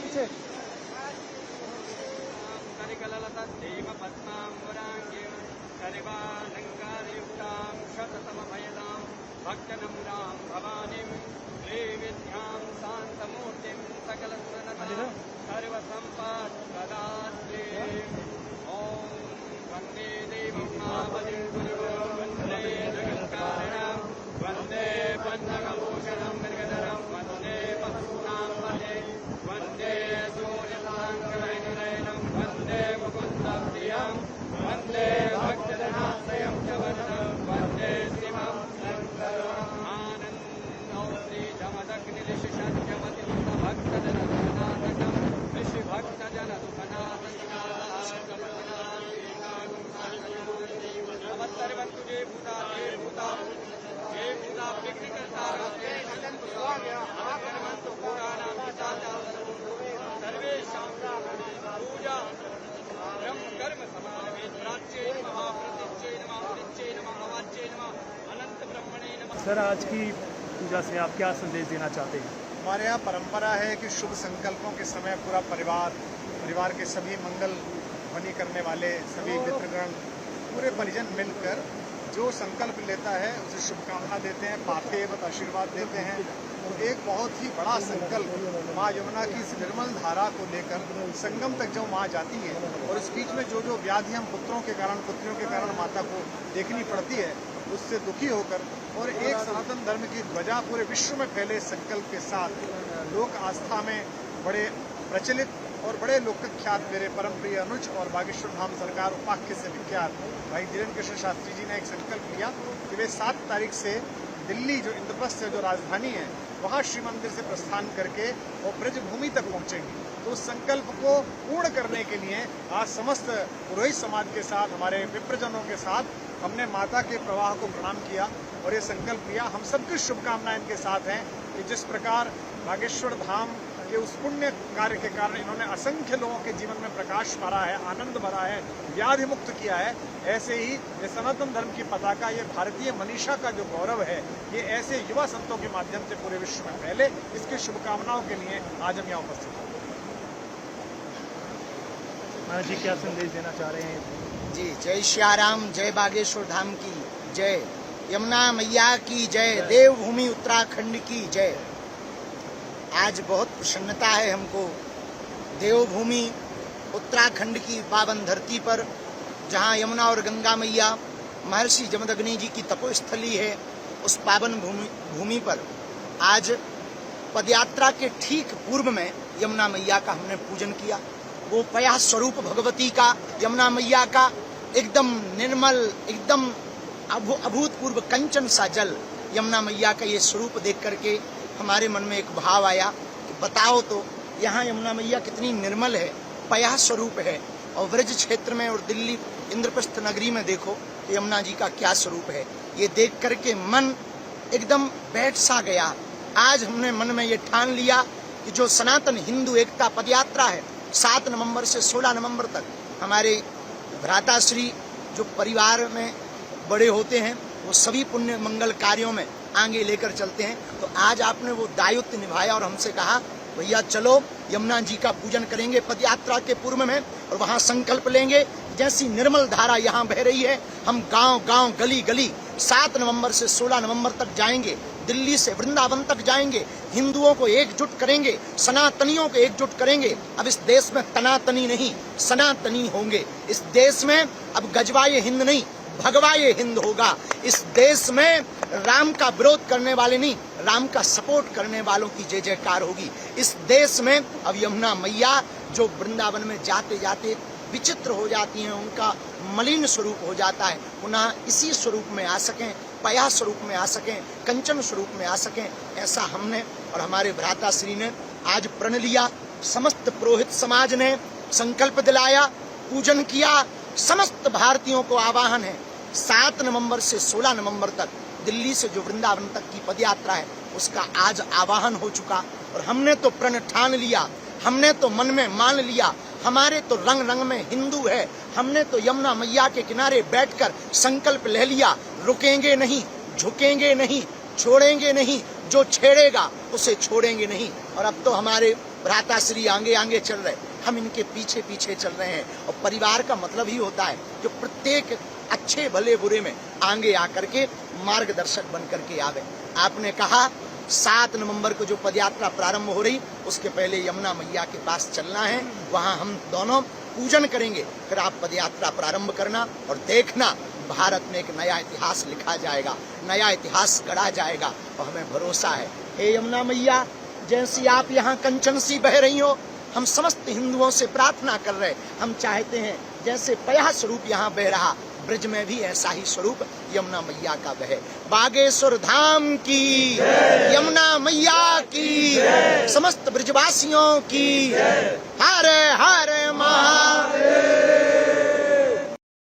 पीछे भक्तनम्रां भवानीं श्रीविद्यां शान्तमूर्तिं सकलसुरनतां सर्वसम्पत्प्रदात्रीं ॐ वन्दे देवीं महाबलिं वन्दे जगत्कारणं वन्दे पञ्चमभूषणं मृगधरं वन्दे पशूनां पदे वन्दे सूर्यशाङ्करैर्नयनं वन्दे मुकुन्दप्रियं वन्दे भक्तजनाश्रयं च वदनं वन्दे शिवं सर, आज की पूजा से आप क्या संदेश देना चाहते हैं? हमारे यहाँ परंपरा है कि शुभ संकल्पों के समय पूरा परिवार के सभी मंगल ध्वनि करने वाले सभी मित्रगण पूरे परिजन मिलकर जो संकल्प लेता है उसे शुभकामना देते हैं, पाथेवत आशीर्वाद देते हैं। तो एक बहुत ही बड़ा संकल्प माँ यमुना की इस निर्मल धारा को लेकर संगम तक जो माँ जाती है और इस बीच में जो व्याधि हम पुत्रों के कारण पुत्रियों के कारण माता को देखनी पड़ती है, उससे दुखी होकर और एक सनातन धर्म की ध्वजा पूरे विश्व में फैले संकल्प के साथ लोक आस्था में बड़े प्रचलित और बड़े लोकख्यात मेरे परम प्रिय अनुज और बागेश्वर धाम सरकार उपाख्य से विख्यात भाई धीरेन्द्र कृष्ण शास्त्री जी ने एक संकल्प लिया कि वे 7 तारीख से दिल्ली जो इंद्रप्रस्थ जो राजधानी है वहाँ श्री मंदिर से प्रस्थान करके और ब्रजभूमि तक पहुँचेंगे। तो उस संकल्प को पूर्ण करने के लिए आज समस्त पुरोहित समाज के साथ हमारे विप्रजनों के साथ हमने माता के प्रवाह को प्रणाम किया और ये संकल्प लिया। हम सबकी शुभकामनाएं इनके साथ हैं कि जिस प्रकार बागेश्वर धाम के उस पुण्य कार्य के कारण इन्होंने असंख्य लोगों के जीवन में प्रकाश भरा है, आनंद भरा है, व्याधि मुक्त किया है, ऐसे ही ये सनातन धर्म की पताका, ये भारतीय मनीषा का जो गौरव है, ये ऐसे युवा संतों के माध्यम से पूरे विश्व में फैले। इसकी शुभकामनाओं के लिए आज हम यहाँ उपस्थित हैं। महाराज जी, क्या संदेश देना चाह रहे हैं? जी, जय श्याराम, जय बागेश्वर धाम की जय, यमुना मैया की जय, देवभूमि उत्तराखंड की जय। आज बहुत प्रसन्नता है हमको देवभूमि उत्तराखंड की पावन धरती पर, जहां यमुना और गंगा मैया महर्षि जमदग्नि जी की तपोस्थली है, उस पावन भूमि पर आज पदयात्रा के ठीक पूर्व में यमुना मैया का हमने पूजन किया। वो पया स्वरूप भगवती का, यमुना मैया का एकदम निर्मल, एकदम अभूतपूर्व कंचन सा जल, यमुना मैया का ये स्वरूप देख करके हमारे मन में एक भाव आया कि बताओ तो यहाँ यमुना मैया कितनी निर्मल है, पया स्वरूप है, और ब्रज क्षेत्र में और दिल्ली इंद्रप्रस्थ नगरी में देखो कि यमुना जी का क्या स्वरूप है। ये देख करके मन एकदम बैठ सा गया। आज हमने मन में ये ठान लिया कि जो सनातन हिंदू एकता पदयात्रा है 7 नवंबर से 16 नवंबर तक, हमारे भ्राताश्री जो परिवार में बड़े होते हैं वो सभी पुण्य मंगल कार्यों में आगे लेकर चलते हैं। तो आज आपने वो दायित्व निभाया और हमसे कहा भैया चलो यमुना जी का पूजन करेंगे पदयात्रा के पूर्व में, और वहाँ संकल्प लेंगे जैसी निर्मल धारा यहाँ बह रही है, हम गांव गांव गली गली 7 नवंबर से 16 नवंबर तक जाएंगे, दिल्ली से वृंदावन तक जाएंगे, हिंदुओं को एकजुट करेंगे, सनातनियों को एकजुट करेंगे। अब इस देश में तनातनी नहीं, सनातनी होंगे। इस देश में अब गजवाए हिंद नहीं, भगवाए हिंद होगा। इस देश में राम का विरोध करने वाले नहीं, राम का सपोर्ट करने वालों की जय जयकार होगी। इस देश में अब यमुना मैया जो वृंदावन में जाते जाते विचित्र हो जाती हैं, उनका मलिन स्वरूप हो जाता है, पुनः इसी स्वरूप में आ सकें, पया स्वरूप में आ सकें, कंचन स्वरूप में आ सकें, ऐसा हमने और हमारे भ्राताश्री ने आज प्रण लिया। समस्त पुरोहित समाज ने संकल्प दिलाया, पूजन किया। समस्त भारतीयों को आह्वान है 7 नवंबर से 16 नवंबर तक दिल्ली से जो वृंदावन तक की पदयात्रा है उसका आज आह्वान हो चुका, और हमने तो प्रण ठान लिया, हमने तो मन में मान लिया, हमारे तो रंग रंग में हिंदू है। हमने तो यमुना मैया के किनारे बैठकर संकल्प ले लिया, रुकेंगे नहीं, झुकेंगे नहीं, छोड़ेंगे नहीं, जो छेड़ेगा उसे छोड़ेंगे नहीं। और अब तो हमारे भ्राताश्री आगे आगे चल रहे, हम इनके पीछे पीछे चल रहे हैं। और परिवार का मतलब ही होता है जो प्रत्येक अच्छे भले बुरे में आगे आकर के मार्गदर्शक बन करके आवे। आपने कहा 7 नवंबर को जो पदयात्रा प्रारंभ हो रही, उसके पहले यमुना मैया के पास चलना है, वहां हम दोनों पूजन करेंगे, फिर आप पदयात्रा प्रारंभ करना और देखना भारत में एक नया इतिहास लिखा जाएगा, नया इतिहास गढ़ा जाएगा। और हमें भरोसा है, हे यमुना मैया, जैसी आप यहाँ कंचन सी बह रही हो, हम समस्त हिंदुओं से प्रार्थना कर रहे, हम चाहते हैं जैसे पया स्वरूप यहाँ बह रहा, ब्रज में भी ऐसा ही स्वरूप यमुना मैया का बहे। बागेश्वर धाम की, यमुना मैया की, समस्त ब्रजवासियों की।